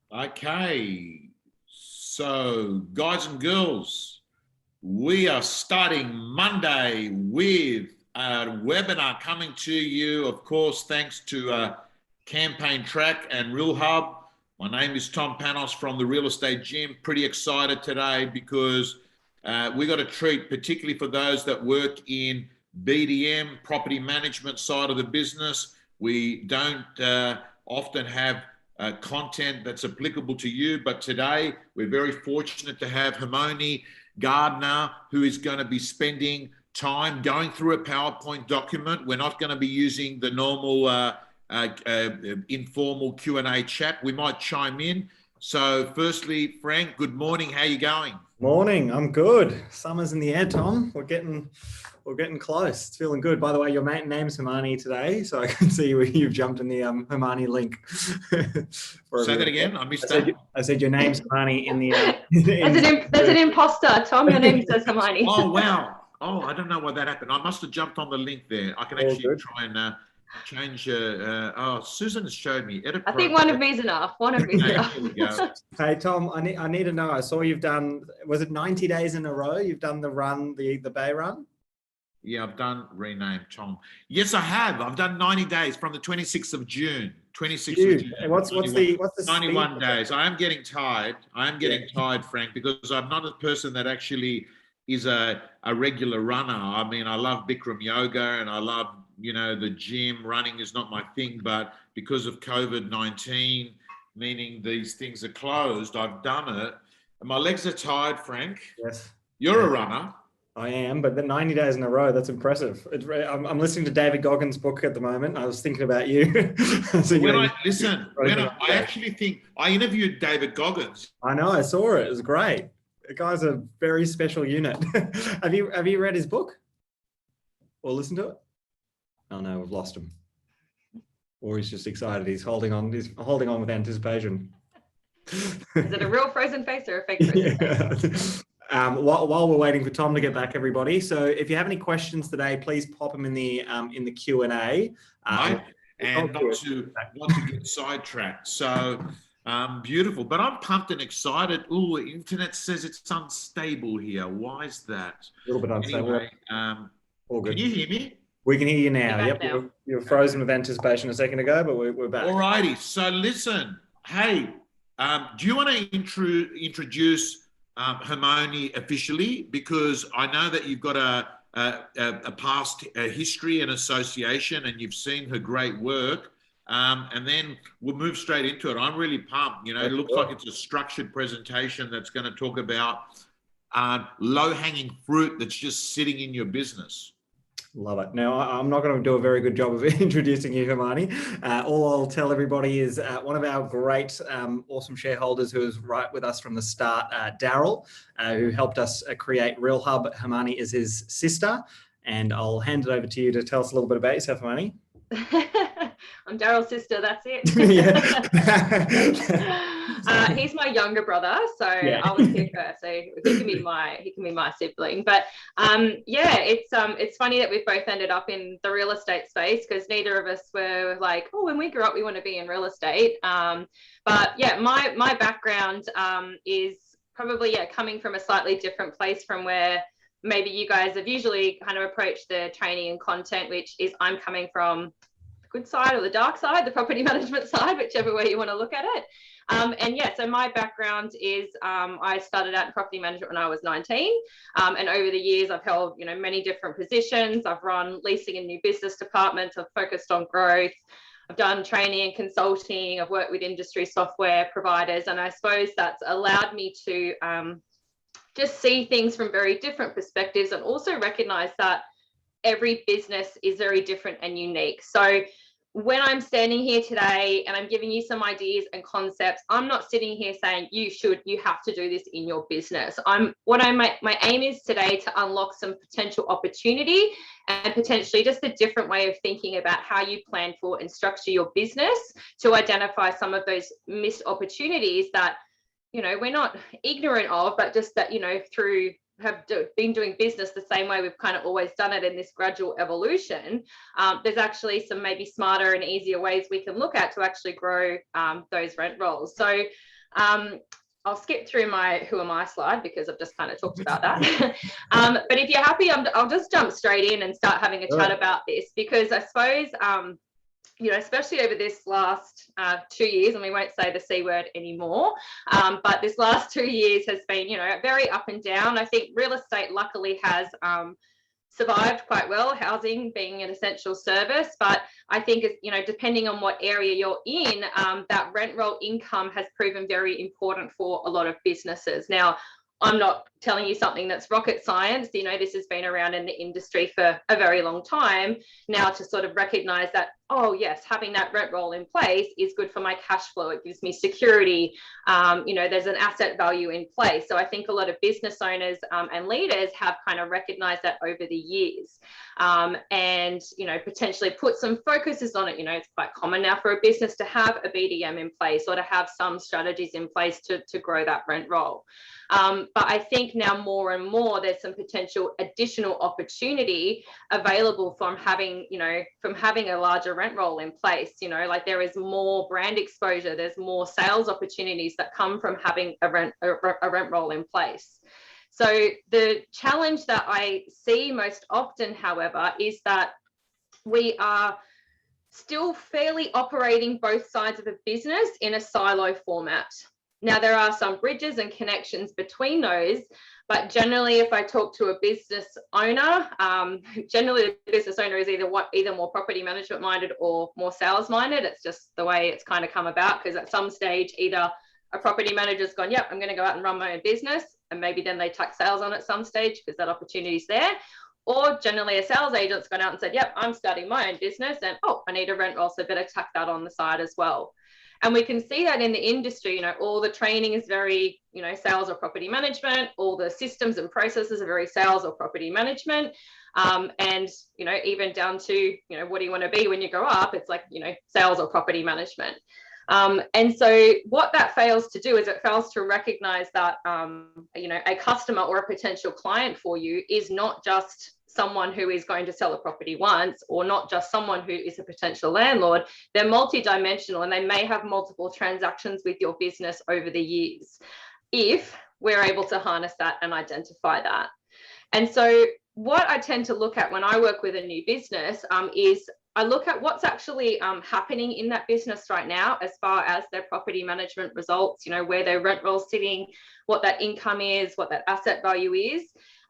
Okay, so guys and girls, we are starting Monday with a webinar coming to you, of course, thanks to Campaigntrack and Realhub. My name is Tom Panos from the Real Estate Gym. Pretty excited today because we got a treat, particularly for those that work in BDM, property management side of the business. We don't often have content that's applicable to you, but today we're very fortunate to have Hermione Gardiner, who is going to be spending time going through a PowerPoint document. We're not going to be using the normal informal Q&A chat. We might chime in. So firstly, Frank, good morning. How are you going? Morning. I'm good. Summer's in the air, Tom. We're getting close. It's feeling good. By the way, your name's Hermione today, so I can see you've jumped in the Hermione link. Say that again. I missed that. I said your name's Hermione in the. There's an imposter, Tom. Your name says Hermione. Oh wow. Oh, I don't know why that happened. I must have jumped on the link there. I can actually try and change. Susan has showed me. I think one of me's enough. One of me's enough. Here we go. Hey Tom, I need to know. I saw you've done. Was it 90 days in a row? You've done the run, the Bay Run. Yeah, I've done rename Tom. Yes, I have. I've done 90 days from the 26th of June. 26th of June. What's the 91 days. I am getting tired. Tired, Frank, because I'm not a person that actually is a regular runner. I mean, I love Bikram yoga and I love, the gym. Running is not my thing, but because of COVID-19, meaning these things are closed, I've done it. And my legs are tired, Frank. Yes. You're a runner. I am, but the 90 days in a row, that's impressive. I'm listening to David Goggins' book at the moment. I was thinking about you. I actually think I interviewed David Goggins. I know, I saw it. It was great. The guy's a very special unit. Have you read his book? Or listened to it? Oh no, we've lost him. Or he's just excited. He's holding on with anticipation. Is it a real frozen face or a fake frozen face? While we're waiting for Tom to get back, everybody. So if you have any questions today, please pop them in the Q&A. Right. And not to get sidetracked. So beautiful. But I'm pumped and excited. Ooh, the internet says it's unstable here. Why is that? A little bit unstable. Anyway, all good. Can you hear me? We can hear you now. Yep. Now. You were frozen with anticipation a second ago, but we're back. All righty. So listen, hey, do you want to introduce Hermione officially, because I know that you've got a past history and association, and you've seen her great work. And then we'll move straight into it. I'm really pumped. It looks like it's a structured presentation that's going to talk about low-hanging fruit that's just sitting in your business. Love it. Now, I'm not going to do a very good job of introducing you, Hermione. All I'll tell everybody is one of our great, awesome shareholders who was right with us from the start, Daryl, who helped us create Realhub. Hermione is his sister. And I'll hand it over to you to tell us a little bit about yourself, Hermione. I'm Daryl's sister, that's it. He's my younger brother, so yeah. I was here first, so he can be my sibling. But it's funny that we've both ended up in the real estate space, because neither of us were like, oh, when we grew up we want to be in real estate. But yeah, my background is probably coming from a slightly different place from where maybe you guys have usually kind of approached the training and content, which is I'm coming from the good side or the dark side, the property management side, whichever way you want to look at it. So my background is I started out in property management when I was 19, and over the years I've held many different positions. I've run leasing and new business departments. I've focused on growth. I've done training and consulting. I've worked with industry software providers, and I suppose that's allowed me to just see things from very different perspectives, and also recognize that every business is very different and unique. So when I'm standing here today and I'm giving you some ideas and concepts, I'm not sitting here saying you have to do this in your business. My aim is today to unlock some potential opportunity and potentially just a different way of thinking about how you plan for and structure your business to identify some of those missed opportunities that we're not ignorant of, but just that, through been doing business the same way we've kind of always done it in this gradual evolution, there's actually some maybe smarter and easier ways we can look at to actually grow those rent rolls. So I'll skip through my who am I slide because I've just kind of talked about that. But if you're happy, I'll just jump straight in and start having a chat about this, because I suppose, especially over this last 2 years, and we won't say the C word anymore, but this last 2 years has been, very up and down. I think real estate luckily has survived quite well, housing being an essential service, but I think, depending on what area you're in, that rent roll income has proven very important for a lot of businesses. Now, I'm not telling you something that's rocket science. This has been around in the industry for a very long time now, to sort of recognize that, oh yes, having that rent roll in place is good for my cash flow. It gives me security. There's an asset value in place. So I think a lot of business owners and leaders have kind of recognized that over the years, and potentially put some focuses on it. It's quite common now for a business to have a BDM in place, or to have some strategies in place to grow that rent roll. But I think now more and more there's some potential additional opportunity available from having a larger rent roll in place. Like there is more brand exposure, there's more sales opportunities that come from having a rent roll in place. So the challenge that I see most often, however, is that we are still fairly operating both sides of a business in a silo format. Now, there are some bridges and connections between those, but generally, if I talk to a business owner, generally the business owner is either more property management minded or more sales minded. It's just the way it's kind of come about, because at some stage, either a property manager's gone, yep, I'm going to go out and run my own business, and maybe then they tuck sales on at some stage because that opportunity's there. Or generally a sales agent's gone out and said, yep, I'm starting my own business, and I need a rent roll, so better tuck that on the side as well. And we can see that in the industry, all the training is very, sales or property management, all the systems and processes are very sales or property management. And, even down to, what do you want to be when you grow up? It's like, sales or property management. And so what that fails to do is it fails to recognize that, a customer or a potential client for you is not just someone who is going to sell a property once, or not just someone who is a potential landlord. They're multidimensional, and they may have multiple transactions with your business over the years, if we're able to harness that and identify that. And so what I tend to look at when I work with a new business is I look at what's actually happening in that business right now, as far as their property management results, where their rent roll's sitting, what that income is, what that asset value is.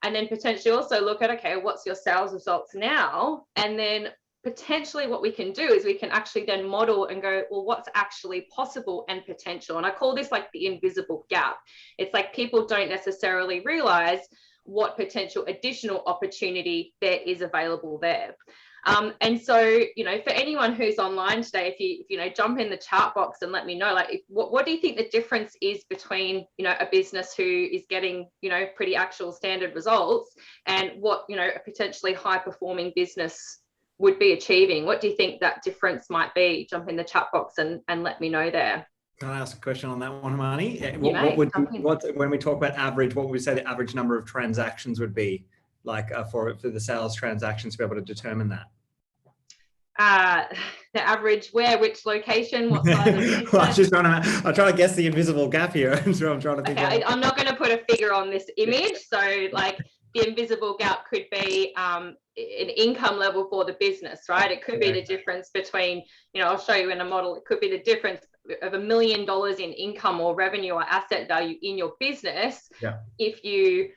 And then potentially also look at, okay, what's your sales results now? And then potentially what we can do is we can actually then model and go, well, what's actually possible and potential? And I call this like the invisible gap. It's like people don't necessarily realize what potential additional opportunity there is available there. And so, for anyone who's online today, if you jump in the chat box and let me know, like, what do you think the difference is between, a business who is getting, pretty actual standard results, and what, a potentially high performing business would be achieving? What do you think that difference might be? Jump in the chat box and let me know there. Can I ask a question on that one, Hermione? When we talk about average, what would we say the average number of transactions would be, like for the sales transactions, to be able to determine that? The average where, which location, what size of business? Well, I'm trying to guess the invisible gap here. So I'm trying to think. Okay, I'm not going to put a figure on this image. So like the invisible gap could be an income level for the business, right? It could be the difference between, I'll show you in a model. It could be the difference of $1 million in income or revenue or asset value in your business. Yeah. If you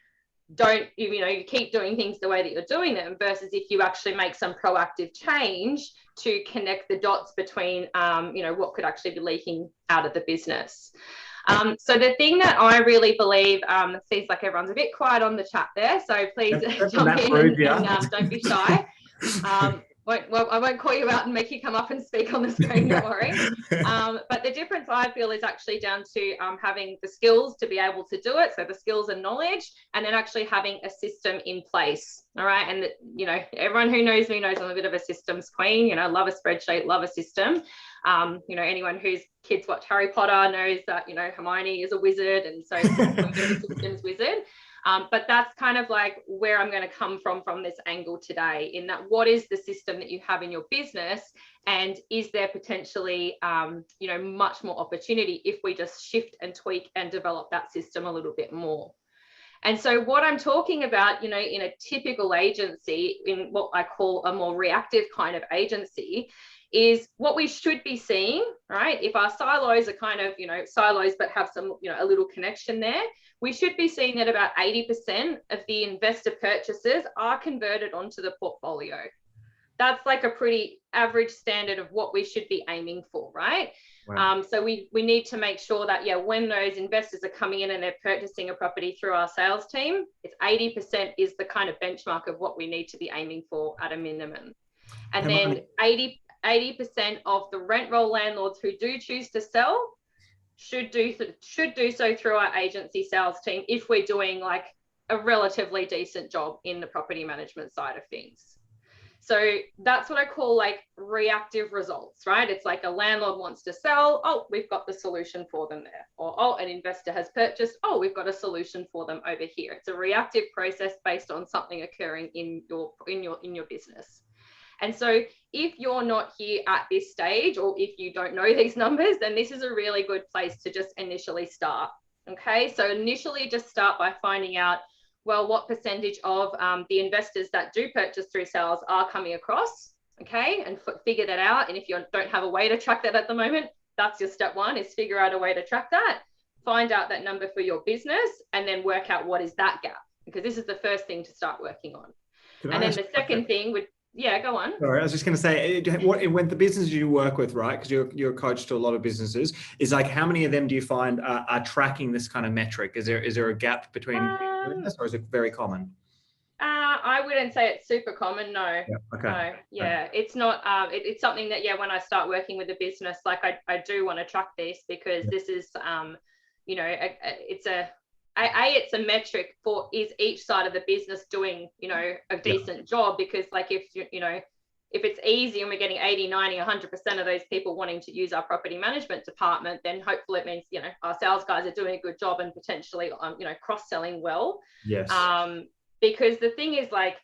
don't, you keep doing things the way that you're doing them, versus if you actually make some proactive change to connect the dots between, what could actually be leaking out of the business. So the thing that I really believe, it seems like everyone's a bit quiet on the chat there, so please jump in and don't be shy. I won't call you out and make you come up and speak on the screen, don't worry. But the difference I feel is actually down to having the skills to be able to do it. So the skills and knowledge, and then actually having a system in place. All right. And, everyone who knows me knows I'm a bit of a systems queen. Love a spreadsheet, love a system. Anyone whose kids watch Harry Potter knows that, Hermione is a wizard. And so I'm a bit of a systems wizard. But that's kind of like where I'm going to come from this angle today, in that what is the system that you have in your business, and is there potentially, much more opportunity if we just shift and tweak and develop that system a little bit more. And so what I'm talking about, in a typical agency, in what I call a more reactive kind of agency, is what we should be seeing, right? If our silos are kind of, silos, but have some, a little connection there, we should be seeing that about 80% of the investor purchases are converted onto the portfolio. That's like a pretty average standard of what we should be aiming for, right? Wow. So we need to make sure that, when those investors are coming in and they're purchasing a property through our sales team, it's 80% is the kind of benchmark of what we need to be aiming for at a minimum. And then 80% of the rent roll landlords who do choose to sell should do so through our agency sales team, if we're doing like a relatively decent job in the property management side of things. So that's what I call like reactive results, right? It's like a landlord wants to sell. Oh, we've got the solution for them there. Or, oh, an investor has purchased. Oh, we've got a solution for them over here. It's a reactive process based on something occurring in your business. And so if you're not here at this stage, or if you don't know these numbers, then this is a really good place to just initially start. Okay, so initially just start by finding out, well, what percentage of the investors that do purchase through sales are coming across, okay, and figure that out. And if you don't have a way to track that at the moment, that's your step one, is figure out a way to track that, find out that number for your business, and then work out what is that gap, because this is the first thing to start working on. And then the second thing would, go on. Sorry, I was just going to say, when the businesses you work with, right, because you're a coach to a lot of businesses, is like, how many of them do you find are tracking this kind of metric? Is there a gap between doing this, or is it very common? I wouldn't say it's super common, no. Yeah, okay. No, yeah, okay. It's not, it's something that, when I start working with a business, like I do want to track this, because this is, it's a metric for, is each side of the business doing, a decent job? Because like, if it's easy and we're getting 80, 90, 100% of those people wanting to use our property management department, then hopefully it means, our sales guys are doing a good job and potentially, cross-selling well. Yes. Because the thing is, like,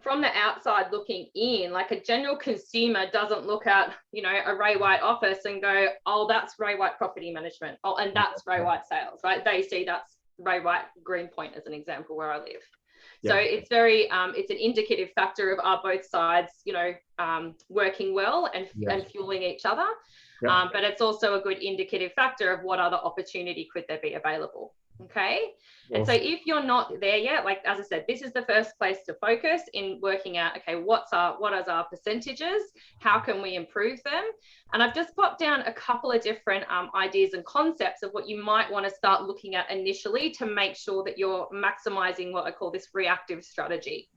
from the outside looking in, like a general consumer doesn't look at, a Ray White office and go, oh, that's Ray White property management. Oh, and that's Ray White sales, right? They see that's Ray White Greenpoint, as an example, where I live. Yeah. So it's very, it's an indicative factor of, are both sides, working well and fueling each other. Yeah. But it's also a good indicative factor of what other opportunity could there be available. Okay. Yes. And so if you're not there yet, like, as I said, this is the first place to focus in working out, okay, what is our percentages? How can we improve them? And I've just popped down a couple of different ideas and concepts of what you might want to start looking at initially to make sure that you're maximizing what I call this reactive strategy.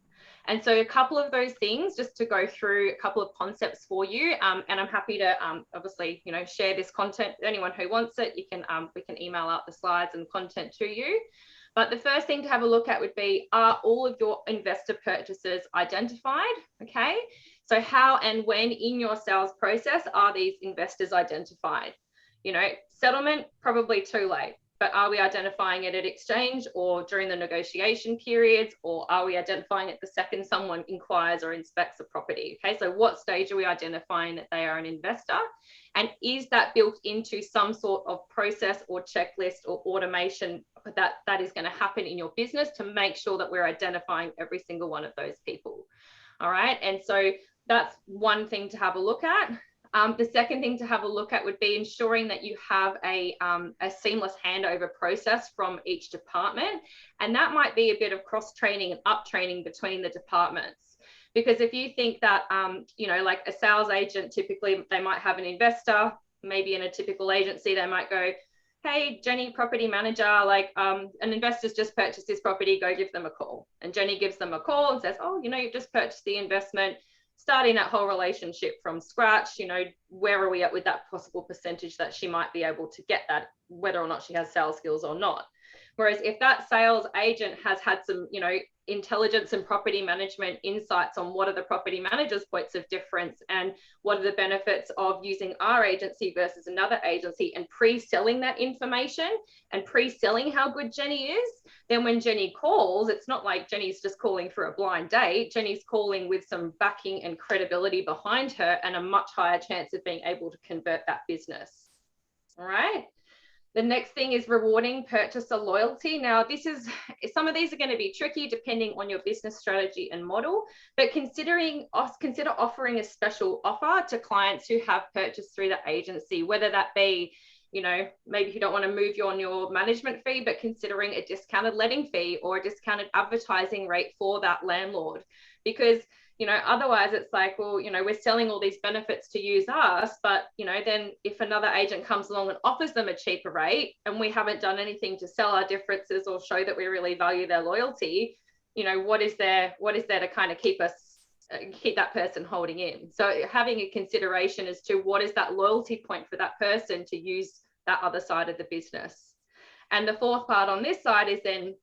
And so a couple of those things, just to go through a couple of concepts for you, and I'm happy to obviously, share this content. Anyone who wants it, you can we can email out the slides and content to you. But the first thing to have a look at would be, are all of your investor purchases identified? Okay, so how and when in your sales process are these investors identified? Settlement, probably too late. But are we identifying it at exchange or during the negotiation periods, or are we identifying it the second someone inquires or inspects a property? Okay, so what stage are we identifying that they are an investor? And is that built into some sort of process or checklist or automation that is going to happen in your business to make sure that we're identifying every single one of those people? All right, and so that's one thing to have a look at. The second thing to have a look at would be ensuring that you have a seamless handover process from each department. And that might be a bit of cross-training and up-training between the departments. Because if you think that, like a sales agent, typically they might have an investor, maybe in a typical agency, they might go, hey, Jenny, property manager, like an investor's just purchased this property, go give them a call. And Jenny gives them a call and says, oh, you've just purchased the investment. Starting that whole relationship from scratch, where are we at with that possible percentage that she might be able to get that, whether or not she has sales skills or not. Whereas if that sales agent has had some, intelligence and property management insights on what are the property manager's points of difference and what are the benefits of using our agency versus another agency, and pre-selling that information and pre-selling how good Jenny is, then when Jenny calls, it's not like Jenny's just calling for a blind date. Jenny's calling with some backing and credibility behind her and a much higher chance of being able to convert that business. All right. The next thing is rewarding purchaser loyalty. Now, some of these are going to be tricky depending on your business strategy and model, but consider offering a special offer to clients who have purchased through the agency, whether that be, maybe you don't want to move you on your management fee, but considering a discounted letting fee or a discounted advertising rate for that landlord. Because otherwise it's like, well, we're selling all these benefits to use us, but, then if another agent comes along and offers them a cheaper rate and we haven't done anything to sell our differences or show that we really value their loyalty, what is there to kind of keep that person holding in? So having a consideration as to what is that loyalty point for that person to use that other side of the business. And the fourth part on this side is then,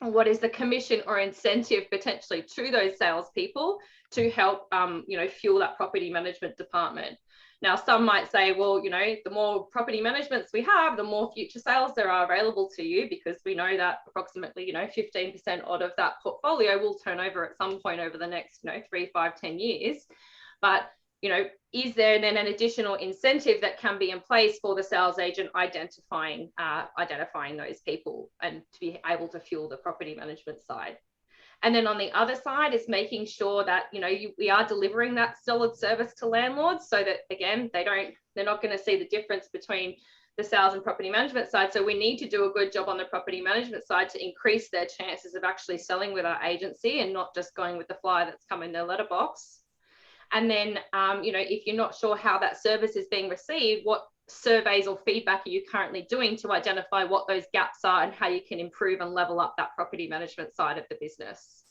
what is the commission or incentive potentially to those salespeople to help, fuel that property management department? Now, some might say, well, the more property managements we have, the more future sales there are available to you, because we know that approximately, 15% odd of that portfolio will turn over at some point over the next, 3, 5, 10 years. But is there then an additional incentive that can be in place for the sales agent identifying those people and to be able to fuel the property management side? And then on the other side is making sure that, we are delivering that solid service to landlords so that, again, they're not going to see the difference between the sales and property management side. So we need to do a good job on the property management side to increase their chances of actually selling with our agency and not just going with the flyer that's come in their letterbox. And then, if you're not sure how that service is being received, what surveys or feedback are you currently doing to identify what those gaps are and how you can improve and level up that property management side of the business?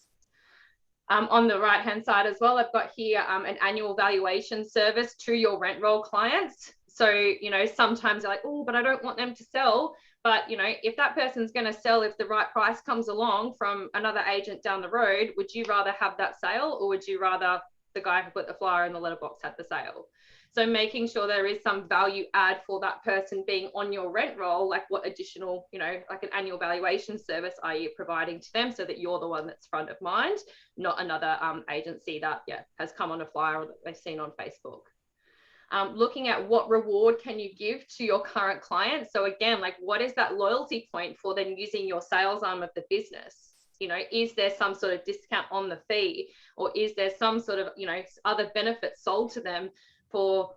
On the right-hand side as well, I've got here an annual valuation service to your rent roll clients. So, sometimes they're like, oh, but I don't want them to sell. But, if that person's going to sell, if the right price comes along from another agent down the road, would you rather have that sale, or would you rather the guy who put the flyer in the letterbox had the sale? So making sure there is some value add for that person being on your rent roll, like what additional, like an annual valuation service are you providing to them so that you're the one that's front of mind, not another agency that has come on a flyer or that they've seen on Facebook. Looking at what reward can you give to your current clients. So again, like what is that loyalty point for then using your sales arm of the business? Is there some sort of discount on the fee, or is there some sort of, other benefits sold to them for,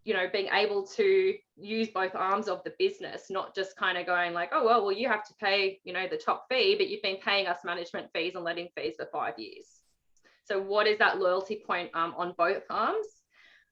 being able to use both arms of the business, not just kind of going like, oh, well, you have to pay, the top fee, but you've been paying us management fees and letting fees for 5 years. So what is that loyalty point on both arms?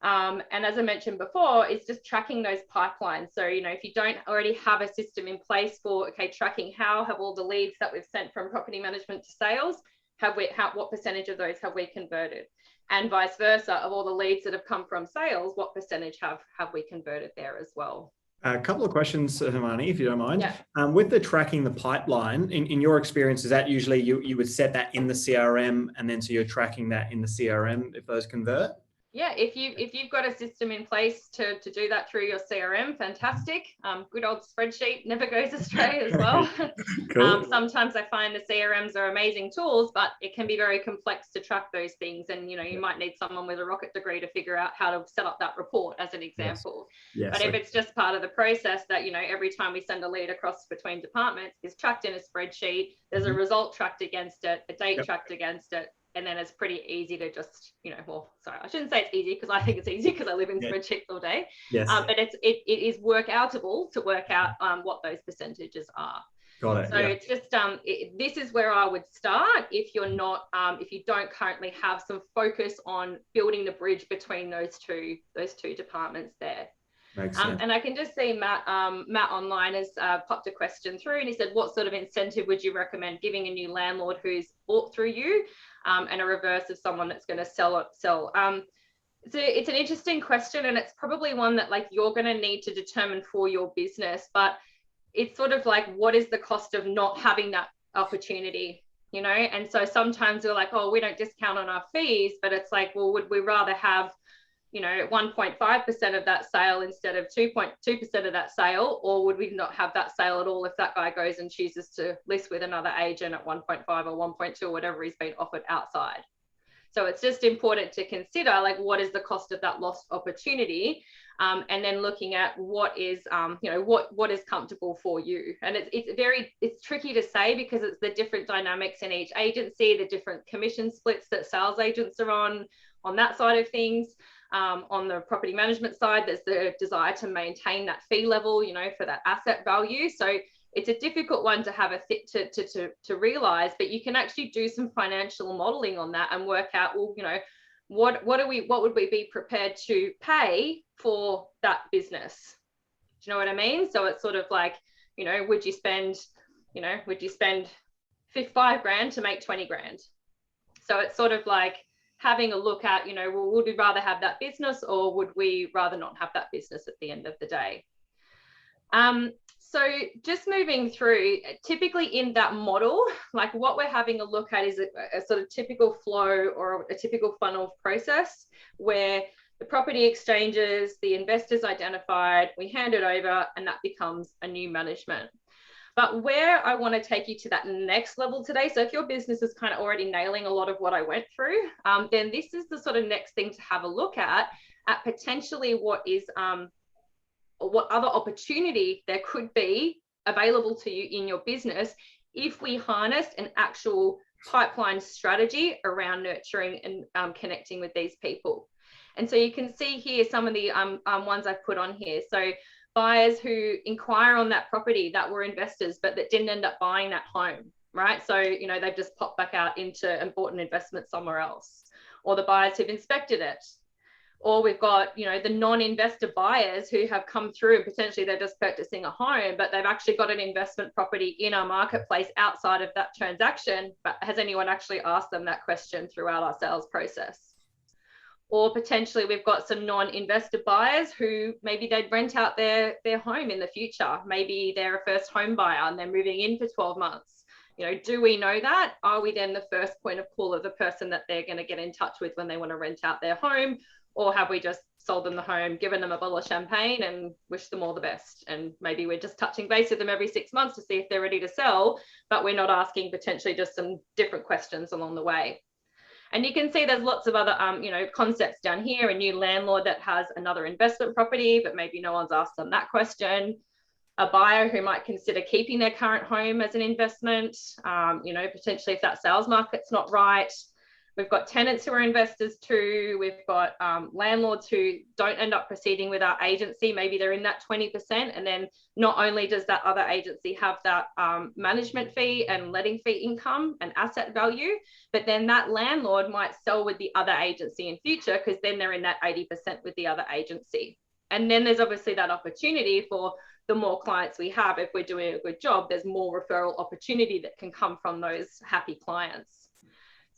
And as I mentioned before, it's just tracking those pipelines. So, if you don't already have a system in place for, tracking how have all the leads that we've sent from property management to sales, what percentage of those have we converted? And vice versa, of all the leads that have come from sales, what percentage have we converted there as well? A couple of questions, Hermione, if you don't mind. Yeah. With the tracking the pipeline, in your experience, is that usually you would set that in the CRM, and then so you're tracking that in the CRM if those convert? Yeah, if you've got a system in place to do that through your CRM, fantastic. Good old spreadsheet never goes astray as well. Cool. Sometimes I find the CRMs are amazing tools, but it can be very complex to track those things. And, you might need someone with a rocket degree to figure out how to set up that report as an example. Yes. But if it's just part of the process that, every time we send a lead across between departments is tracked in a spreadsheet, there's a result tracked against it, a date tracked against it, and then it's pretty easy to just, I shouldn't say it's easy, because I think it's easy because I live in spreadsheets all day. Yes. But it is workoutable to work out what those percentages are. Got it. So it's just, this is where I would start if you're not, if you don't currently have some focus on building the bridge between those two departments there. And I can just see Matt online has popped a question through, and he said, what sort of incentive would you recommend giving a new landlord who's bought through you, and a reverse of someone that's going to sell? So it's an interesting question, and it's probably one that you're going to need to determine for your business. But it's sort of like, what is the cost of not having that opportunity, you know? And so sometimes we're like, oh, we don't discount on our fees, but it's like, well, would we rather have, you know, 1.5% of that sale instead of 2.2% of that sale, or would we not have that sale at all if that guy goes and chooses to list with another agent at 1.5 or 1.2 or whatever he's been offered outside? So it's just important to consider, like, what is the cost of that lost opportunity, and then looking at what is, you know, what is comfortable for you. And it's tricky to say because it's the different dynamics in each agency, the different commission splits that sales agents are on that side of things. On the property management side, there's the desire to maintain that fee level, you know, for that asset value. So it's a difficult one to have to realize, but you can actually do some financial modeling on that and work out, well, you know, what would we be prepared to pay for that business? Do you know what I mean? So it's sort of like, you know, would you spend 5 grand to make 20 grand? So it's sort of like having a look at, you know, well, would we rather have that business or would we rather not have that business at the end of the day? So just moving through, typically in that model, like what we're having a look at is a sort of typical flow or a typical funnel process where the property exchanges, the investors identified, we hand it over, and that becomes a new management. But where I want to take you to that next level today, so if your business is kind of already nailing a lot of what I went through, then this is the sort of next thing to have a look at potentially what other opportunity there could be available to you in your business if we harnessed an actual pipeline strategy around nurturing and connecting with these people. And so you can see here some of the ones I've put on here. So buyers who inquire on that property that were investors, but that didn't end up buying that home, right? So, you know, they've just popped back out into and bought an investment somewhere else, or the buyers who've inspected it. Or we've got, you know, the non-investor buyers who have come through and potentially they're just purchasing a home, but they've actually got an investment property in our marketplace outside of that transaction. But has anyone actually asked them that question throughout our sales process? Or potentially we've got some non-investor buyers who maybe they'd rent out their home in the future. Maybe they're a first home buyer and they're moving in for 12 months. You know, do we know that? Are we then the first point of call of the person that they're going to get in touch with when they want to rent out their home? Or have we just sold them the home, given them a bottle of champagne and wish them all the best? And maybe we're just touching base with them every 6 months to see if they're ready to sell, but we're not asking potentially just some different questions along the way. And you can see there's lots of other, you know, concepts down here. A new landlord that has another investment property, but maybe no one's asked them that question. A buyer who might consider keeping their current home as an investment, you know, potentially if that sales market's not right. We've got tenants who are investors too. We've got landlords who don't end up proceeding with our agency. Maybe they're in that 20%. And then not only does that other agency have that management fee and letting fee income and asset value, but then that landlord might sell with the other agency in future because then they're in that 80% with the other agency. And then there's obviously that opportunity for the more clients we have. If we're doing a good job, there's more referral opportunity that can come from those happy clients.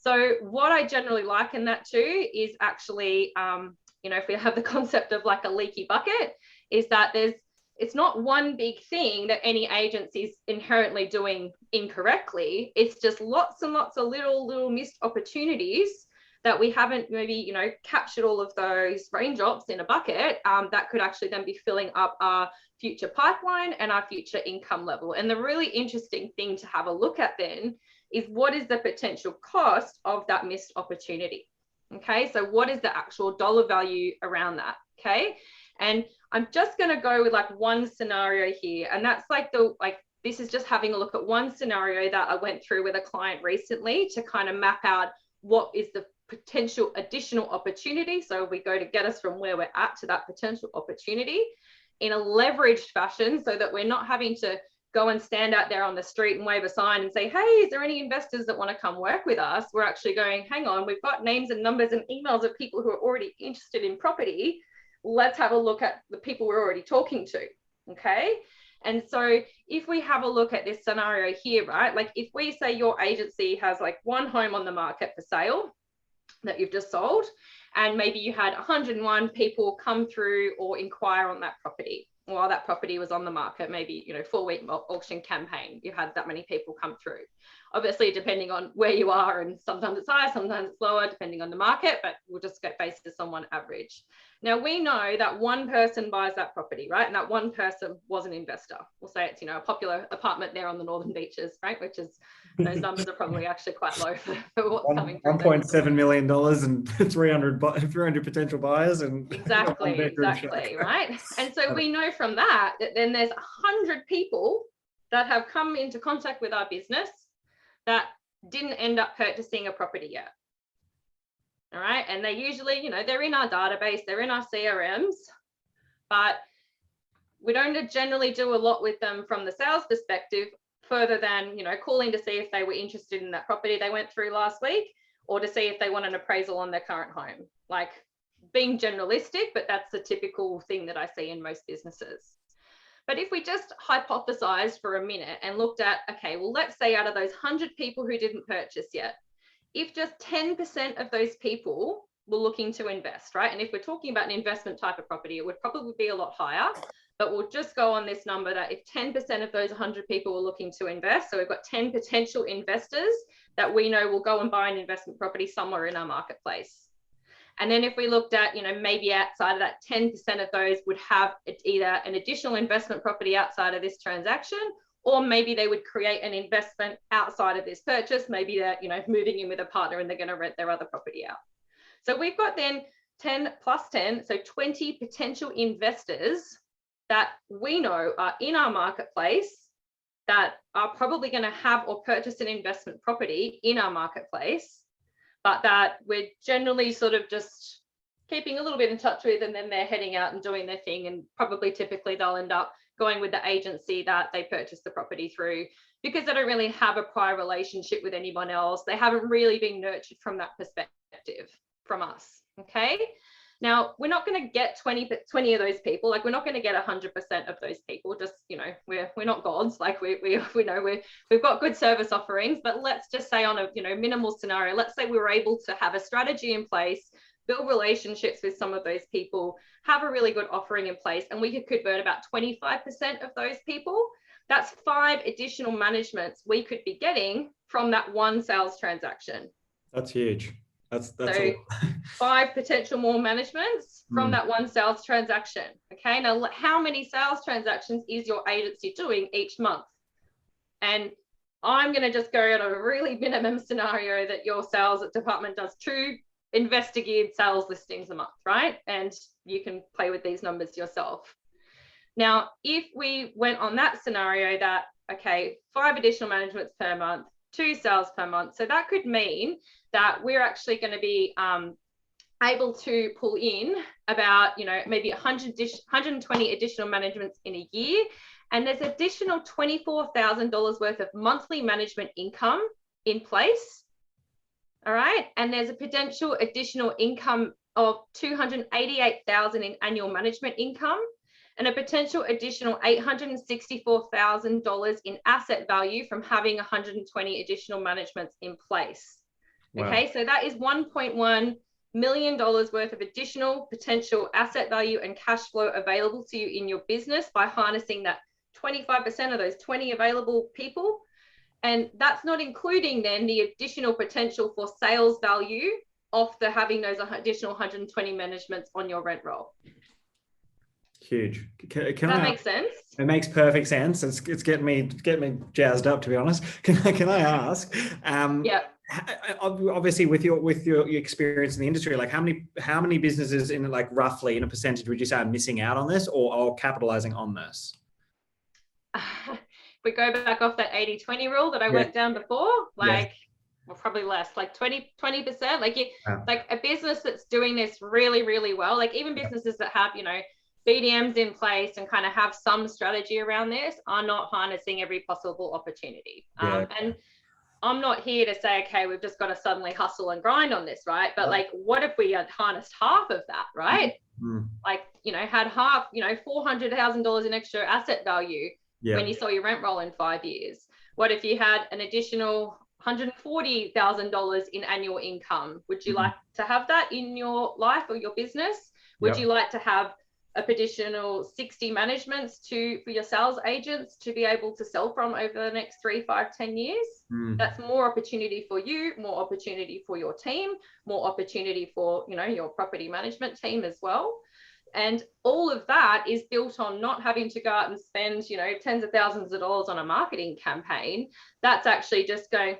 So what I generally liken that to is actually, you know, if we have the concept of like a leaky bucket, is that it's not one big thing that any agency is inherently doing incorrectly. It's just lots and lots of little missed opportunities that we haven't maybe, you know, captured all of those raindrops in a bucket that could actually then be filling up our future pipeline and our future income level. And the really interesting thing to have a look at then is what is the potential cost of that missed opportunity? Okay, so what is the actual dollar value around that? Okay, and I'm just going to go with like one scenario here, and that's like this is just having a look at one scenario that I went through with a client recently to kind of map out what is the potential additional opportunity. So we go to get us from where we're at to that potential opportunity in a leveraged fashion, so that we're not having to go and stand out there on the street and wave a sign and say, hey, is there any investors that want to come work with us? We're actually going, hang on, we've got names and numbers and emails of people who are already interested in property. Let's have a look at the people we're already talking to, okay? And so if we have a look at this scenario here, right, like if we say your agency has like one home on the market for sale that you've just sold, and maybe you had 101 people come through or inquire on that property. while that property was on the market, maybe, 4-week auction campaign, you had that many people come through. Obviously, depending on where you are, and sometimes it's higher, sometimes it's lower, depending on the market, but we'll just go based this on one average. Now, we know that one person buys that property, right? And that one person was an investor. We'll say it's, a popular apartment there on the Northern Beaches, right? Which is, those numbers are probably actually quite low for what's coming through. $1.7 million and 300 potential buyers. And exactly, right? And so we know from that then there's 100 people that have come into contact with our business that didn't end up purchasing a property yet. All right. And they usually, they're in our database, they're in our CRMs, but we don't generally do a lot with them from the sales perspective, further than, calling to see if they were interested in that property they went through last week, or to see if they want an appraisal on their current home. Like, being generalistic, but that's the typical thing that I see in most businesses. But if we just hypothesized for a minute and looked at, okay, well, let's say out of those 100 people who didn't purchase yet, if just 10% of those people were looking to invest, right? And if we're talking about an investment type of property, it would probably be a lot higher, but we'll just go on this number that if 10% of those 100 people were looking to invest, so we've got 10 potential investors that we know will go and buy an investment property somewhere in our marketplace. And then if we looked at, maybe outside of that, 10% of those would have either an additional investment property outside of this transaction, or maybe they would create an investment outside of this purchase. Maybe they're, moving in with a partner and they're going to rent their other property out. So we've got then 10 plus 10, so 20 potential investors that we know are in our marketplace that are probably going to have or purchase an investment property in our marketplace, but that we're generally sort of just keeping a little bit in touch with, and then they're heading out and doing their thing, and probably typically they'll end up going with the agency that they purchased the property through, because they don't really have a prior relationship with anyone else. They haven't really been nurtured from that perspective from us, okay? Now, we're not going to get 20 of those people. Like, we're not going to get 100% of those people. Just, we're not gods. Like, we know we've got good service offerings, but let's just say on a, minimal scenario, let's say we were able to have a strategy in place, build relationships with some of those people, have a really good offering in place, and we could convert about 25% of those people. That's 5 additional managements we could be getting from that one sales transaction. That's huge. That's so 5 potential more managements from that one sales transaction. Okay, now how many sales transactions is your agency doing each month? And I'm going to just go on a really minimum scenario that your sales department does 2 investigated sales listings a month, right? And you can play with these numbers yourself. Now, if we went on that scenario that, okay, 5 additional managements per month, 2 sales per month, so that could mean that we're actually going to be able to pull in about, maybe 120 additional managements in a year. And there's additional $24,000 worth of monthly management income in place. All right. And there's a potential additional income of $288,000 in annual management income, and a potential additional $864,000 in asset value from having 120 additional managements in place. Wow. Okay, so that is $1.1 million worth of additional potential asset value and cash flow available to you in your business by harnessing that 25% of those 20 available people. And that's not including then the additional potential for sales value of having those additional 120 managements on your rent roll. Huge. Can that make sense? It makes perfect sense. It's getting me jazzed up, to be honest. Can I ask? Yeah. Obviously, with your experience in the industry, like how many businesses in, like, roughly in a percentage would you say are missing out on this or capitalizing on this? If we go back off that 80-20 rule that I went down before, like, well, probably less, like 20%. Like, like a business that's doing this really, really well, like even businesses that have, BDMs in place and kind of have some strategy around this are not harnessing every possible opportunity. And I'm not here to say, okay, we've just got to suddenly hustle and grind on this, right? But like, what if we had harnessed half of that, right? Like, had half, $400,000 in extra asset value when you saw your rent roll in 5 years? What if you had an additional $140,000 in annual income? Would you like to have that in your life or your business? Would you like to have additional 60 managements for your sales agents to be able to sell from over the next 3, 5, 10 years. That's more opportunity for you, more opportunity for your team, more opportunity for, you know, your property management team as well. And all of that is built on not having to go out and spend, you know, tens of thousands of dollars on a marketing campaign. That's actually just going,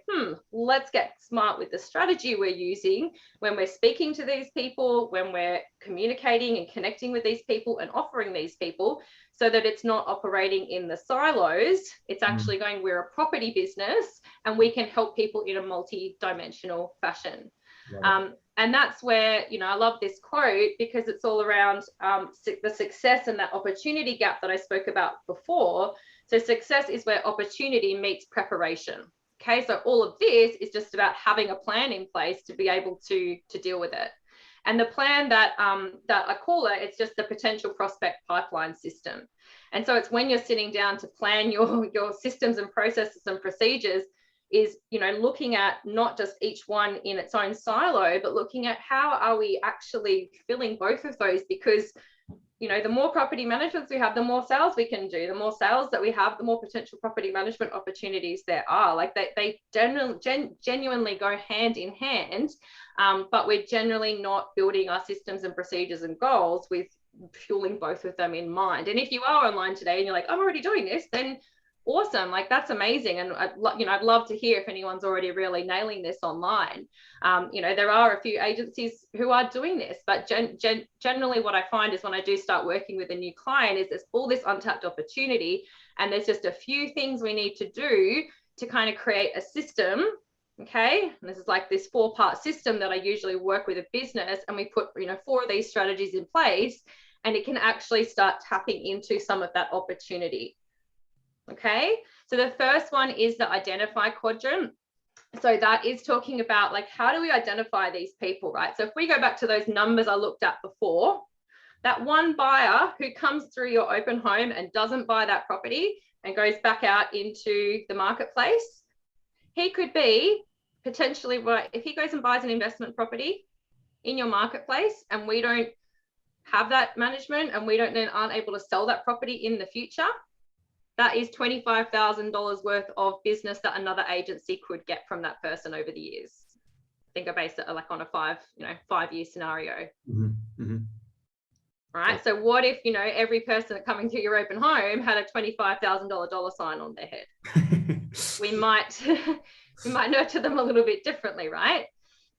let's get smart with the strategy we're using when we're speaking to these people, when we're communicating and connecting with these people and offering these people, so that it's not operating in the silos. It's actually going, we're a property business and we can help people in a multi-dimensional fashion. And that's where, you know, I love this quote because it's all around the success and that opportunity gap that I spoke about before. So success is where opportunity meets preparation. Okay, so all of this is just about having a plan in place to be able to deal with it. And the plan that I call it, it's just the potential prospect pipeline system. And so it's when you're sitting down to plan your systems and processes and procedures, is, you know, looking at not just each one in its own silo, but looking at how are we actually filling both of those? Because, you know, the more property managements we have, the more sales we can do. The more sales that we have, the more potential property management opportunities there are. Like they genuinely go hand in hand, but we're generally not building our systems and procedures and goals with fueling both of them in mind. And if you are online today and you're like, I'm already doing this, then awesome, like that's amazing. And I'd love to hear if anyone's already really nailing this online. You know, there are a few agencies who are doing this, but generally what I find is when I do start working with a new client is there's all this untapped opportunity, and there's just a few things we need to do to kind of create a system. Okay, and this is like this 4-part system that I usually work with a business, and we put, you know, 4 of these strategies in place, and it can actually start tapping into some of that opportunity. Okay, so the first one is the Identify Quadrant. So that is talking about, like, how do we identify these people, right? So if we go back to those numbers I looked at before, that one buyer who comes through your open home and doesn't buy that property and goes back out into the marketplace, he could be potentially, if he goes and buys an investment property in your marketplace and we don't have that management and we aren't able to sell that property in the future, that is $25,000 worth of business that another agency could get from that person over the years. I think I based it like on a 5-year scenario. Right. So what if, you know, every person coming through your open home had a $25,000 dollar sign on their head? we might nurture them a little bit differently, right?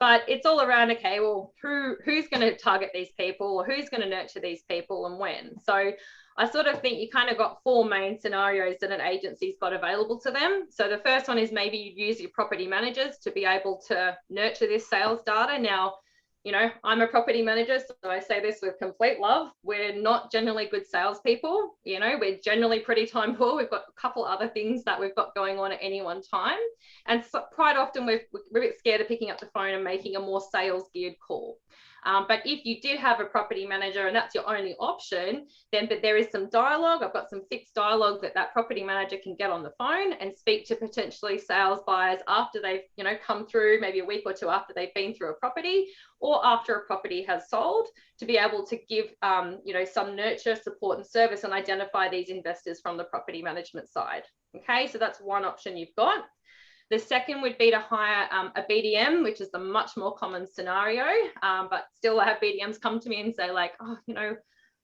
But it's all around, okay, well, who's going to target these people, or who's going to nurture these people and when? So I sort of think you kind of got 4 main scenarios that an agency's got available to them. So the first one is maybe you use your property managers to be able to nurture this sales data. Now, you know, I'm a property manager, so I say this with complete love. We're not generally good salespeople. You know, we're generally pretty time poor. We've got a couple other things that we've got going on at any one time. And so quite often we're a bit scared of picking up the phone and making a more sales geared call. But if you did have a property manager and that's your only option, then there is some dialogue. I've got some fixed dialogue that property manager can get on the phone and speak to potentially sales buyers after they've, you know, come through, maybe a week or 2 after they've been through a property, or after a property has sold, to be able to give, you know, some nurture, support and service and identify these investors from the property management side. Okay, so that's one option you've got. The second would be to hire a BDM, which is the much more common scenario, but still I have BDMs come to me and say like, oh, you know,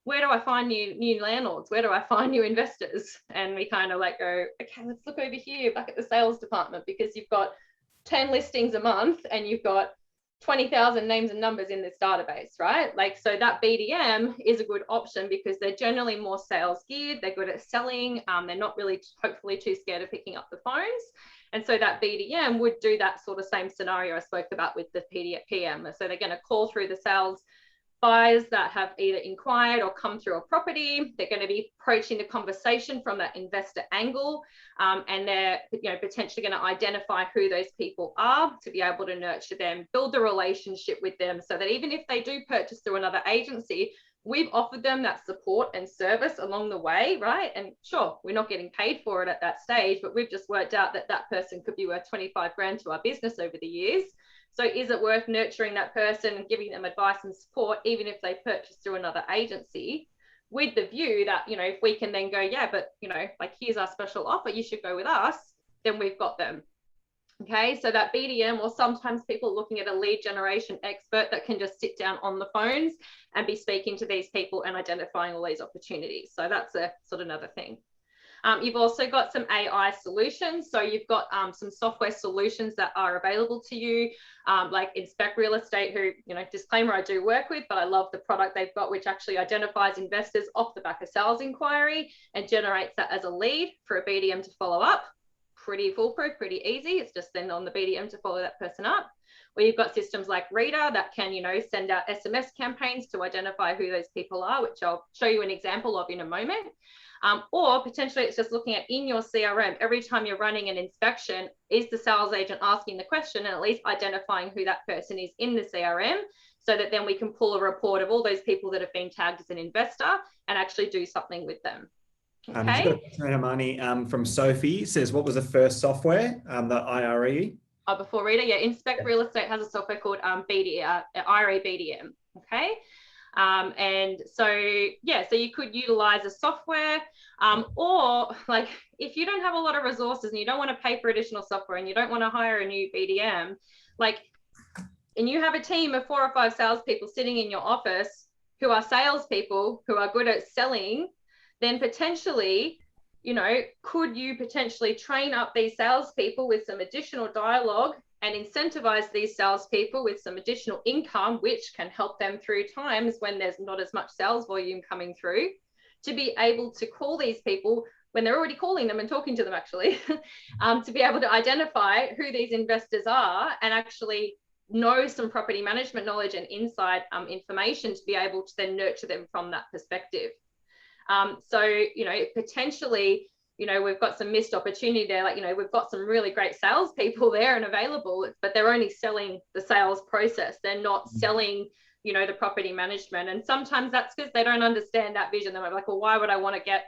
where do I find new landlords? Where do I find new investors? And we kind of like go, okay, let's look over here back at the sales department, because you've got 10 listings a month and you've got 20,000 names and numbers in this database, right? Like, so that BDM is a good option because they're generally more sales geared. They're good at selling. They're not really hopefully too scared of picking up the phones. And so that BDM would do that sort of same scenario I spoke about with the PM. So they're going to call through the sales buyers that have either inquired or come through a property. They're going to be approaching the conversation from that investor angle, and they're, you know, potentially going to identify who those people are to be able to nurture them, build a relationship with them, so that even if they do purchase through another agency, we've offered them that support and service along the way, right? And sure, we're not getting paid for it at that stage, but we've just worked out that that person could be worth 25 grand to our business over the years. So is it worth nurturing that person and giving them advice and support, even if they purchase through another agency, with the view that, you know, if we can then go, yeah, but, you know, like, here's our special offer, you should go with us, then we've got them. Okay, so that BDM, or sometimes people looking at a lead generation expert that can just sit down on the phones and be speaking to these people and identifying all these opportunities. So that's a sort of another thing. You've also got some AI solutions. So you've got some software solutions that are available to you, like Inspect Real Estate, who, you know, disclaimer, I do work with, but I love the product they've got, which actually identifies investors off the back of sales inquiry and generates that as a lead for a BDM to follow up. Pretty foolproof, pretty easy. It's just then on the BDM to follow that person up. Where you've got systems like Reader that can, you know, send out SMS campaigns to identify who those people are, which I'll show you an example of in a moment. Or potentially it's just looking at in your CRM, every time you're running an inspection, is the sales agent asking the question and at least identifying who that person is in the CRM, so that then we can pull a report of all those people that have been tagged as an investor and actually do something with them. Okay. Just got a question, Hermione, from Sophie. Says, what was the first software, the IRE? Before Reader, yeah, Inspect Real Estate has a software called IRE BDM. Okay. And so, yeah, so you could utilize a software, or like, if you don't have a lot of resources and you don't want to pay for additional software and you don't want to hire a new BDM, like, and you have a team of 4 or 5 salespeople sitting in your office who are salespeople who are good at selling, then potentially, you know, could you potentially train up these salespeople with some additional dialogue and incentivize these salespeople with some additional income, which can help them through times when there's not as much sales volume coming through, to be able to call these people when they're already calling them and talking to them, actually, to be able to identify who these investors are and actually know some property management knowledge and inside information to be able to then nurture them from that perspective. So, you know, potentially, you know, we've got some missed opportunity there. Like, you know, we've got some really great salespeople there and available, but they're only selling the sales process. They're not selling, you know, the property management. And sometimes that's because they don't understand that vision. They're like, well, why would I want to get,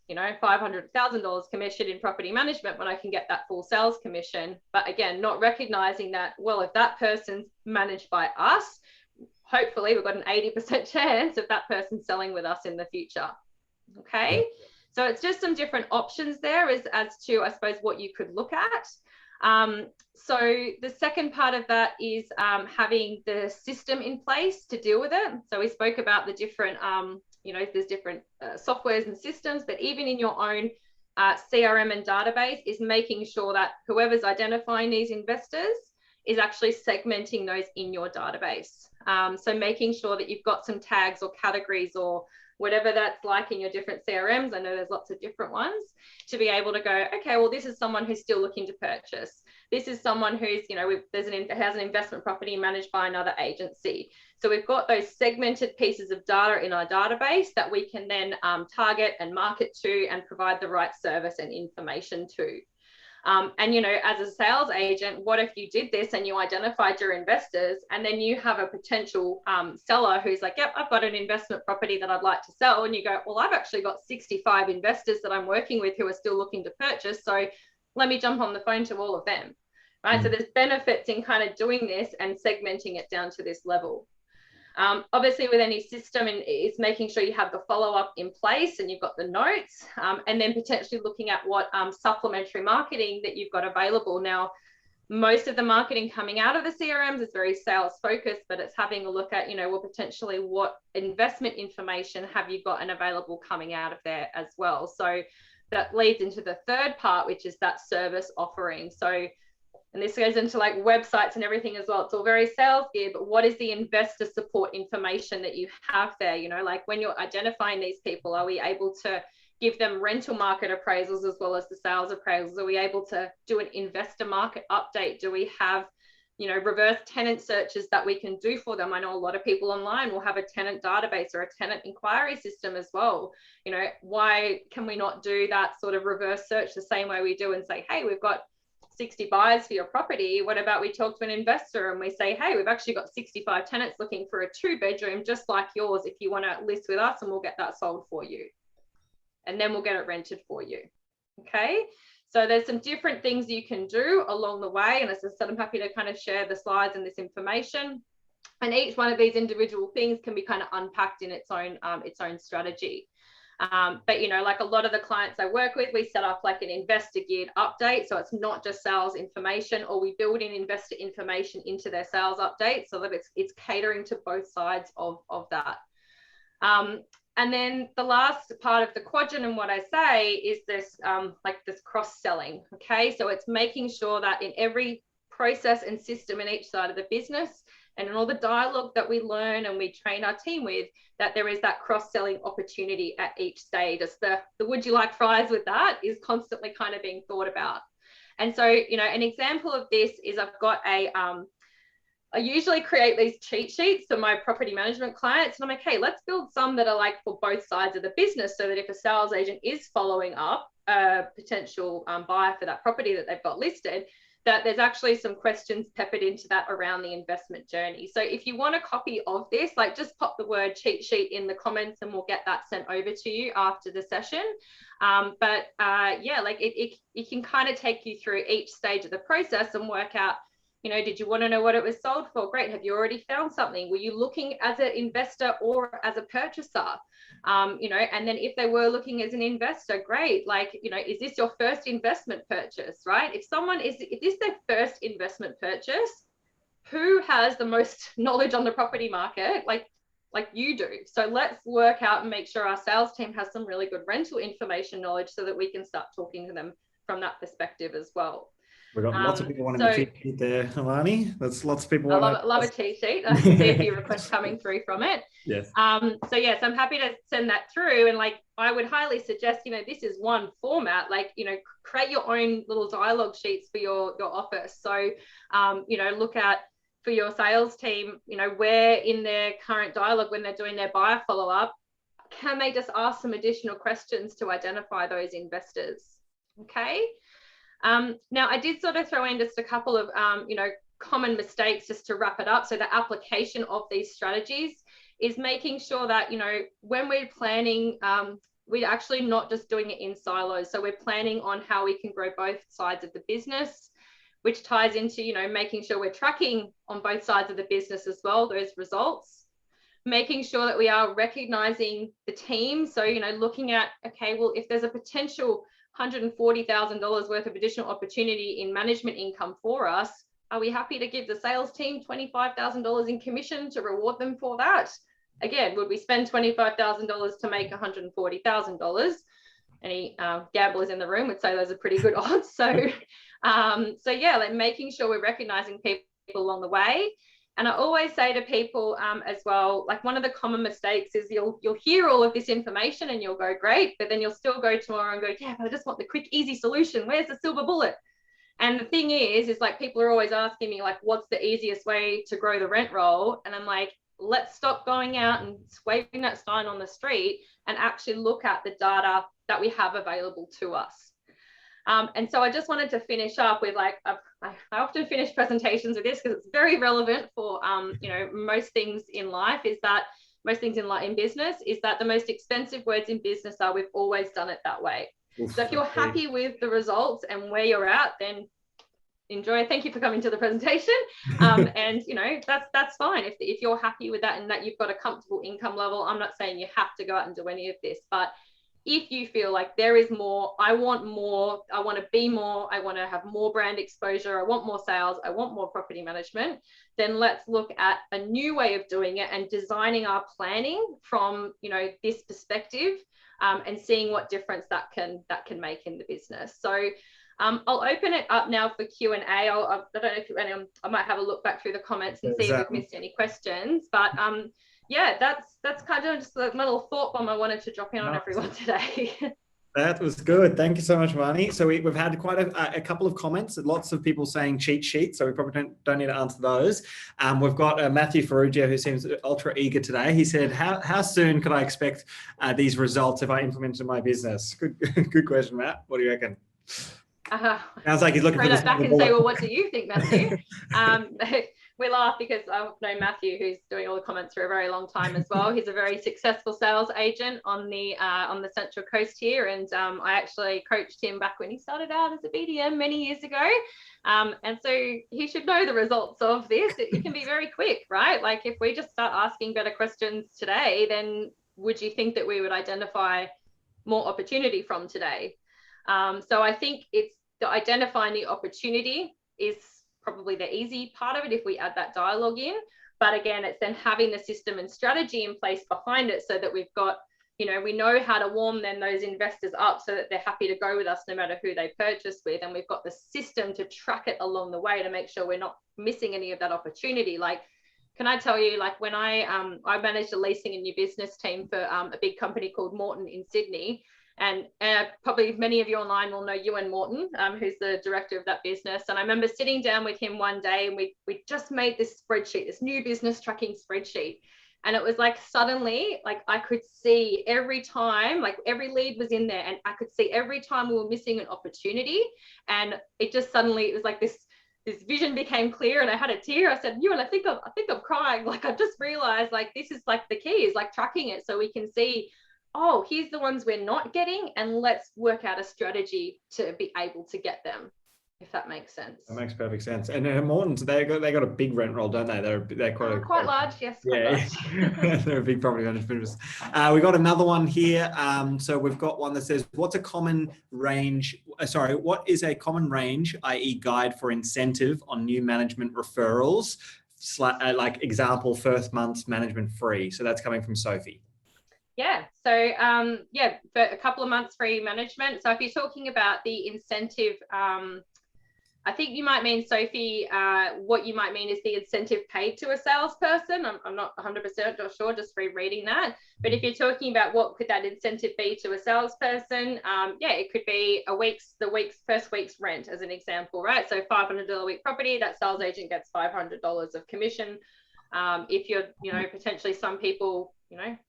you know, $500,000 commission in property management when I can get that full sales commission? But again, not recognizing that, well, if that person's managed by us, hopefully we've got an 80% chance of that person selling with us in the future. Okay. So it's just some different options there as to, I suppose, what you could look at. So the second part of that is having the system in place to deal with it. So we spoke about the different, you know, there's different softwares and systems, but even in your own CRM and database, is making sure that whoever's identifying these investors is actually segmenting those in your database. So making sure that you've got some tags or categories or whatever that's like in your different CRMs. I know there's lots of different ones, to be able to go, okay, well, this is someone who's still looking to purchase. This is someone who's, you know, has an investment property managed by another agency. So we've got those segmented pieces of data in our database that we can then target and market to and provide the right service and information to. And, you know, as a sales agent, what if you did this and you identified your investors, and then you have a potential seller who's like, yep, I've got an investment property that I'd like to sell. And you go, well, I've actually got 65 investors that I'm working with who are still looking to purchase. So let me jump on the phone to all of them, right? So there's benefits in kind of doing this and segmenting it down to this level. Obviously, with any system, it's making sure you have the follow-up in place and you've got the notes, and then potentially looking at what supplementary marketing that you've got available. Now, most of the marketing coming out of the CRMs is very sales focused, but it's having a look at, you know, well, potentially what investment information have you got and available coming out of there as well. So that leads into the third part, which is that service offering. So, and this goes into like websites and everything as well. It's all very sales geared, but what is the investor support information that you have there? You know, like when you're identifying these people, are we able to give them rental market appraisals as well as the sales appraisals? Are we able to do an investor market update? Do we have, you know, reverse tenant searches that we can do for them? I know a lot of people online will have a tenant database or a tenant inquiry system as well. You know, why can we not do that sort of reverse search the same way we do and say, hey, we've got 60 buyers for your property. What about we talk to an investor and we say, hey, we've actually got 65 tenants looking for a 2-bedroom just like yours if you want to list with us, and we'll get that sold for you. And then we'll get it rented for you. Okay. So there's some different things you can do along the way. And as I said, I'm happy to kind of share the slides and this information. And each one of these individual things can be kind of unpacked in its own strategy. But, you know, like a lot of the clients I work with, we set up like an investor geared update. So it's not just sales information, or we build in investor information into their sales update so that it's catering to both sides of that. And then the last part of the quadrant and what I say is this, like this cross-selling. Okay, so it's making sure that in every process and system in each side of the business, and in all the dialogue that we learn and we train our team with, that there is that cross-selling opportunity at each stage. It's the would you like fries with that is constantly kind of being thought about. And so, you know, an example of this is I've got I usually create these cheat sheets for my property management clients. And I'm like, hey, let's build some that are like for both sides of the business, so that if a sales agent is following up a potential buyer for that property that they've got listed, that there's actually some questions peppered into that around the investment journey. So if you want a copy of this, like just pop the word cheat sheet in the comments and we'll get that sent over to you after the session. Yeah, like it can kind of take you through each stage of the process and work out, you know, did you want to know what it was sold for? Great. Have you already found something? Were you looking as an investor or as a purchaser? You know, and then if they were looking as an investor, great. Like, you know, is this your first investment purchase, right? If this their first investment purchase, who has the most knowledge on the property market? Like you do. So let's work out and make sure our sales team has some really good rental information knowledge so that we can start talking to them from that perspective as well. We've got lots of people wanting a cheat sheet there, Hermione. That's lots of people I love a cheat sheet. I can see a few requests coming through from it. Yes. So yes, I'm happy to send that through. And like, I would highly suggest, you know, this is one format, like, you know, create your own little dialogue sheets for your office. So, you know, look at for your sales team, you know, where in their current dialogue, when they're doing their buyer follow-up, can they just ask some additional questions to identify those investors? Okay. Now, I did sort of throw in just a couple of, you know, common mistakes just to wrap it up. So the application of these strategies is making sure that, you know, when we're planning, we're actually not just doing it in silos. So we're planning on how we can grow both sides of the business, which ties into, you know, making sure we're tracking on both sides of the business as well, those results. Making sure that we are recognizing the team. So, you know, looking at, okay, well, if there's a potential $140,000 worth of additional opportunity in management income for us, are we happy to give the sales team $25,000 in commission to reward them for that? Again, would we spend $25,000 to make $140,000? Any gamblers in the room would say those are pretty good odds. So yeah, like making sure we're recognizing people along the way. And I always say to people as well, like one of the common mistakes is you'll hear all of this information and you'll go, great, but then you'll still go tomorrow and go, yeah, but I just want the quick, easy solution. Where's the silver bullet? And the thing is like people are always asking me like, what's the easiest way to grow the rent roll? And I'm like, let's stop going out and waving that sign on the street and actually look at the data that we have available to us. And so I just wanted to finish up with like, I often finish presentations with this because it's very relevant for, you know, most things in life is that most things in business is that the most expensive words in business are, we've always done it that way. Oof, so if you're happy with the results and where you're at, then enjoy. Thank you for coming to the presentation. And, you know, that's fine. If you're happy with that and that you've got a comfortable income level, I'm not saying you have to go out and do any of this, but if you feel like there is more, I want to be more, I want to have more brand exposure, I want more sales, I want more property management, then let's look at a new way of doing it and designing our planning from, you know, this perspective and seeing what difference that can make in the business. So I'll open it up now for Q&A. I don't know if I might have a look back through the comments and see if we've missed any questions, but yeah, that's kind of just a little thought bomb I wanted to drop in on everyone today. That was good. Thank you so much, Marnie. So we've had quite a couple of comments, lots of people saying cheat sheets, so we probably don't need to answer those. We've got Matthew Ferrugia, who seems ultra eager today. He said, how soon could I expect these results if I implement in my business? Good question, Matt. What do you reckon? Sounds like he's looking for that back and say, well, what do you think, Matthew? we laugh because I've known Matthew, who's doing all the comments for a very long time as well. He's a very successful sales agent on the Central Coast here, and I actually coached him back when he started out as a BDM many years ago. And so he should know the results of this. It can be very quick, right? Like if we just start asking better questions today, then would you think that we would identify more opportunity from today? So I think it's the identifying the opportunity is probably the easy part of it if we add that dialogue in. But again, it's then having the system and strategy in place behind it so that we've got, you know, we know how to warm then those investors up so that they're happy to go with us no matter who they purchase with. And we've got the system to track it along the way to make sure we're not missing any of that opportunity. Like, can I tell you, like when I managed a leasing and new business team for a big company called Morton in Sydney. And probably many of you online will know Ewan Morton, who's the director of that business. And I remember sitting down with him one day and we just made this spreadsheet, this new business tracking spreadsheet. And it was like suddenly, like I could see every time, like every lead was in there and I could see every time we were missing an opportunity. And it just suddenly, it was like this vision became clear and I had a tear. I said, Ewan, I think I'm crying. Like I've just realized like this is like the key is like tracking it so we can see, oh, here's the ones we're not getting, and let's work out a strategy to be able to get them, if that makes sense. That makes perfect sense. And Morton's, they got a big rent roll, don't they? They're quite large, yes. Yeah, large. They're a big property management business. We got another one here. So we've got one that says, what is a common range, i.e. guide for incentive on new management referrals, like example, first month's management free. So that's coming from Sophie. Yeah, so for a couple of months free management. So if you're talking about the incentive, I think you might mean, Sophie, what you might mean is the incentive paid to a salesperson. I'm not 100% sure, just rereading that. But if you're talking about what could that incentive be to a salesperson, it could be first week's rent as an example, right? So $500 a week property, that sales agent gets $500 of commission. If you're, potentially some people,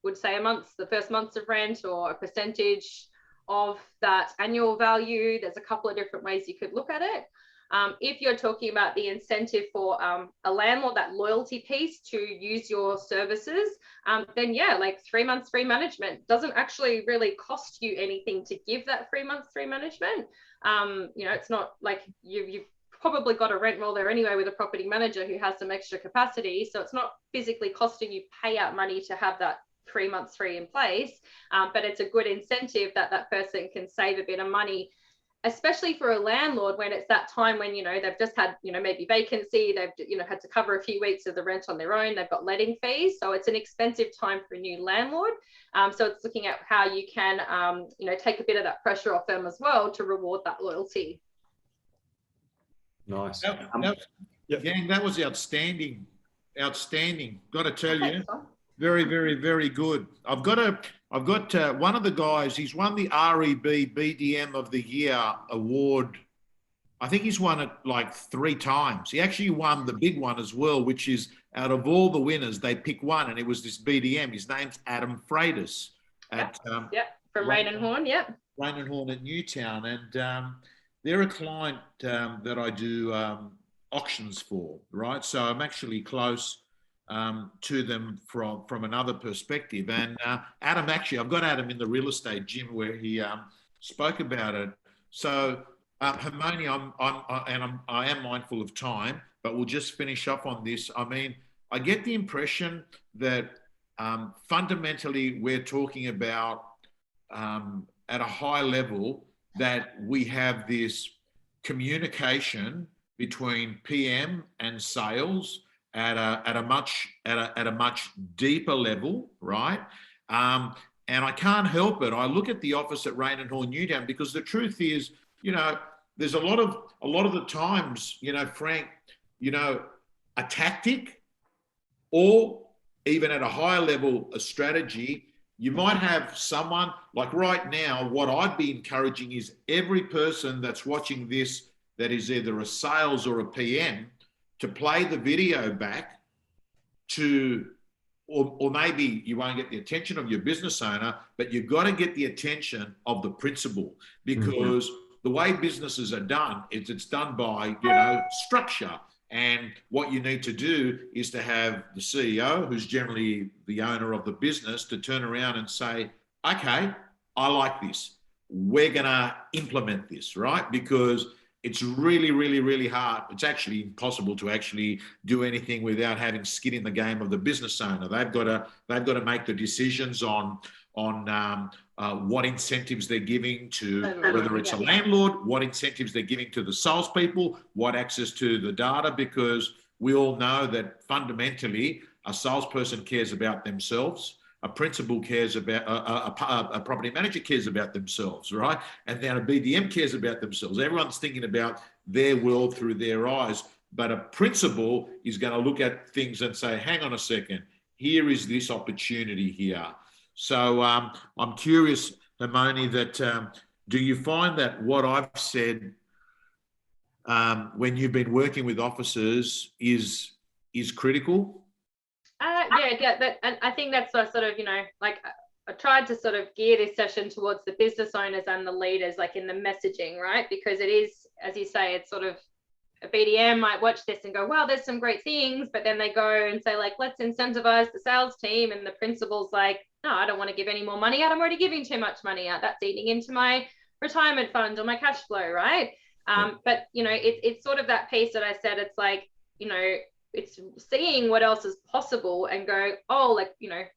would say the first months of rent or a percentage of that annual value. There's a couple of different ways you could look at it. If you're talking about the incentive for a landlord, that loyalty piece to use your services, then like 3 months free management doesn't actually really cost you anything to give that 3 months free management. It's not like you've probably got a rent roll there anyway with a property manager who has some extra capacity. So it's not physically costing you payout money to have that 3 months free in place. But it's a good incentive that person can save a bit of money, especially for a landlord when it's that time when, they've just had, maybe vacancy, they've, had to cover a few weeks of the rent on their own, they've got letting fees. So it's an expensive time for a new landlord. So it's looking at how you can, take a bit of that pressure off them as well to reward that loyalty. Nice. Gang, that was outstanding. Got to tell you, very, very, very good. I've got one of the guys. He's won the REB BDM of the Year award. I think he's won it like 3 times. He actually won the big one as well, which is out of all the winners, they pick one, and it was this BDM. His name's Adam Freitas from Rain and Horn. Rain and Horn at Newtown, and they're a client that I do auctions for, right? So I'm actually close to them from another perspective. And Adam, actually, I've got Adam in the real estate gym where he spoke about it. So Hermione, I am mindful of time, but we'll just finish up on this. I mean, I get the impression that fundamentally we're talking about at a high level that we have this communication between PM and sales at a much deeper level, right? And I can't help it. I look at the office at Rain and Horn Newtown because the truth is, there's a lot of the times, Frank, a tactic or even at a higher level, a strategy. You might have someone like right now, what I'd be encouraging is every person that's watching this that is either a sales or a PM to play the video back or maybe you won't get the attention of your business owner, but you've got to get the attention of the principal because the way businesses are done, it's done by, structure. And what you need to do is to have the CEO, who's generally the owner of the business, to turn around and say, okay, I like this. We're going to implement this, right? Because it's really, really, really hard. It's actually impossible to actually do anything without having skin in the game of the business owner. They've got to make the decisions on what incentives they're giving to, whether it's a landlord, what incentives they're giving to the salespeople, what access to the data, because we all know that fundamentally a salesperson cares about themselves. A principal cares about, a property manager cares about themselves, right? And then a BDM cares about themselves. Everyone's thinking about their world through their eyes, but a principal is going to look at things and say, hang on a second, here is this opportunity here. So I'm curious, Hermione, that do you find that what I've said when you've been working with officers is critical? And I think that's sort of, like I tried to sort of gear this session towards the business owners and the leaders, like in the messaging, right? Because it is, as you say, it's sort of a BDM might watch this and go, well, there's some great things, but then they go and say, like, let's incentivize the sales team, and the principal's like, no, I don't want to give any more money out. I'm already giving too much money out. That's eating into my retirement fund or my cash flow, right? But it's sort of that piece that I said, it's like, it's seeing what else is possible and go, oh, like,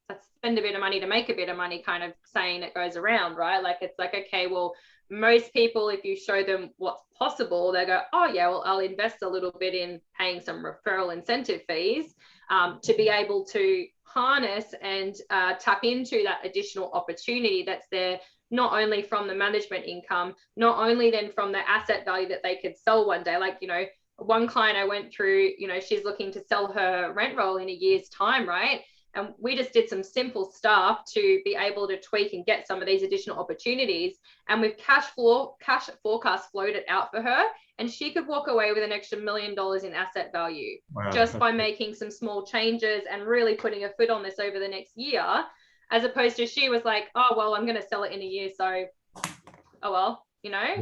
let's spend a bit of money to make a bit of money kind of saying that goes around, right? Like, it's like, okay, well, most people, if you show them what's possible, they go, oh yeah, well, I'll invest a little bit in paying some referral incentive fees to be able to harness and tap into that additional opportunity that's there, not only from the management income, not only then from the asset value that they could sell one day. Like, one client I went through, she's looking to sell her rent roll in a year's time, right? And we just did some simple stuff to be able to tweak and get some of these additional opportunities. And with cash forecast flowed it out for her, and she could walk away with an extra $1 million in asset value. Wow. Just by making some small changes and really putting a foot on this over the next year, as opposed to she was like, oh, well, I'm going to sell it in a year. So, oh, well.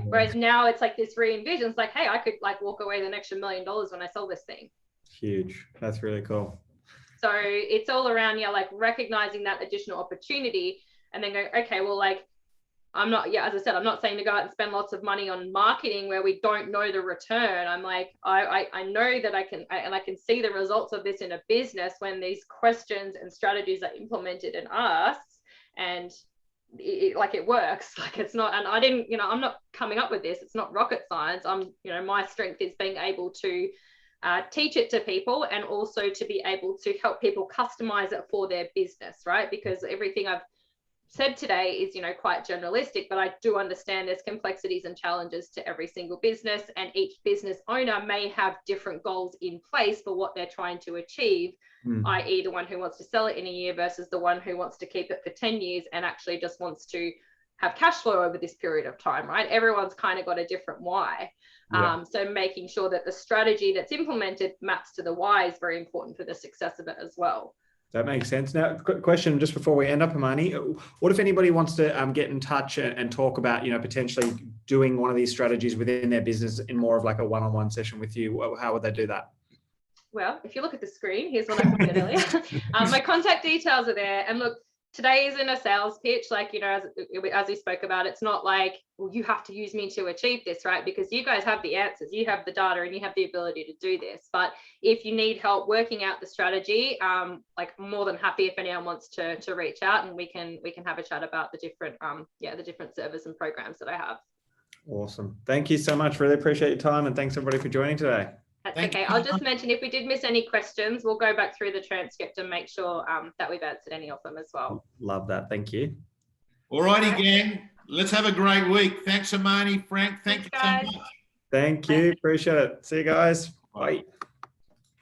Whereas now it's like this re-envision. It's like, hey, I could like walk away with an extra $1 million when I sell this thing. Huge. That's really cool. So it's all around, like recognizing that additional opportunity and then go, okay, well, like, I'm not, as I said, I'm not saying to go out and spend lots of money on marketing where we don't know the return. I'm like, I know that I can see the results of this in a business when these questions and strategies are implemented and asked, and it works. Like, it's not, and I didn't, I'm not coming up with this. It's not rocket science. My strength is being able to teach it to people, and also to be able to help people customize it for their business, right? Because everything I've said today is, quite generalistic, but I do understand there's complexities and challenges to every single business, and each business owner may have different goals in place for what they're trying to achieve, i.e. the one who wants to sell it in a year versus the one who wants to keep it for 10 years and actually just wants to have cash flow over this period of time, right? Everyone's kind of got a different why. Yeah. So making sure that the strategy that's implemented maps to the why is very important for the success of it as well. That makes sense. Now, quick question just before we end up, Hermione. What if anybody wants to get in touch and talk about, potentially doing one of these strategies within their business in more of like a one-on-one session with you? How would they do that? Well, if you look at the screen, here's what I put earlier. My contact details are there. And look, today isn't a sales pitch. Like, as we spoke about, it's not like, well, you have to use me to achieve this, right? Because you guys have the answers, you have the data, and you have the ability to do this. But if you need help working out the strategy, like, more than happy if anyone wants to reach out, and we can have a chat about the different the different services and programs that I have. Awesome. Thank you so much. Really appreciate your time, and thanks everybody for joining today. That's okay. I'll just mention, if we did miss any questions, we'll go back through the transcript and make sure that we've answered any of them as well. Love that. Thank you. All righty, gang. Let's have a great week. Thanks, Hermione. Frank, thank you so much. Thank you. Appreciate it. See you guys. Bye.